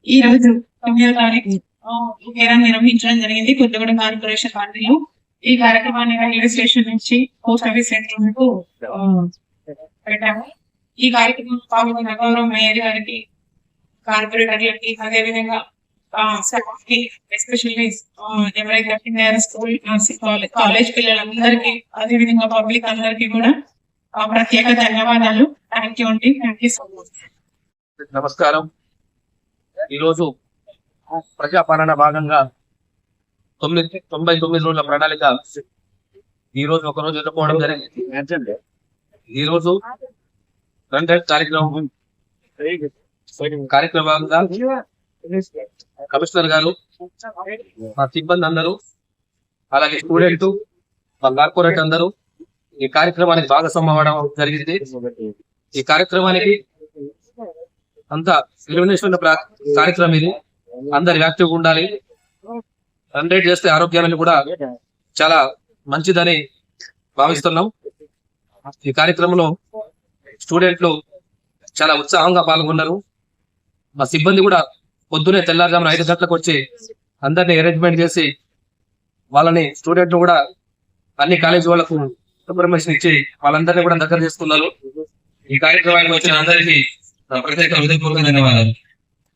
ఈ రోజు 9వ తారీఖు నిర్వహించడం జరిగింది కొత్తగూడెం కార్పొరేషన్ పరిధిలో. ఈ కార్యక్రమాన్ని రైల్వే స్టేషన్ నుంచి పోస్ట్ ఆఫీస్ సెంటర్ వరకు పెట్టాము. ఈ కార్యక్రమం పాల్గొన్న గౌరవ మేయర్ గారికి, కార్పొరేటర్లకి, అదేవిధంగా ఎస్పెషల్లీ ఎవరైతే స్కూల్ కాలేజ్ పిల్లలందరికీ, అదేవిధంగా పబ్లిక్ అందరికీ కూడా ప్రత్యేక ధన్యవాదాలు. థ్యాంక్ యూ అండి. Thank you so much. నమస్కారం. ఈరోజు ప్రజాపాలన భాగంగా 99 రోజుల ప్రణాళిక ఈ రోజు ఒకరోజు ఎన్నుకోవడం జరిగింది. ఈ రోజు 2 కార్యక్రమంగా కమిషనర్ గారు, మా సిబ్బంది అందరూ, అలాగే స్టూడెంట్, మా కార్పొరేట్ అందరూ ఈ కార్యక్రమానికి భాగస్వామ్యం అవ్వడం జరిగింది. ఈ కార్యక్రమానికి అంతా ఇల్యూమినేషన్ కార్యక్రమం ఇది. అందరు యాక్టివ్గా ఉండాలి. 100 చేస్తే ఆరోగ్యాన్ని కూడా చాలా మంచిదని భావిస్తున్నాం. ఈ కార్యక్రమంలో స్టూడెంట్లు చాలా ఉత్సాహంగా పాల్గొన్నారు. మా సిబ్బంది కూడా పొద్దునే తెల్లారుజామున 5 గంటలకు వచ్చి అందరినీ అరేంజ్మెంట్ చేసి వాళ్ళని స్టూడెంట్లు కూడా అన్ని కాలేజీ వాళ్ళకు ఇన్ఫర్మేషన్ ఇచ్చి వాళ్ళందరినీ కూడా దగ్గర చేసుకున్నారు. ఈ కార్యక్రమానికి వచ్చిన అందరికీ ప్రత్యేక హృదయపూర్వక ధన్యవాదాలు.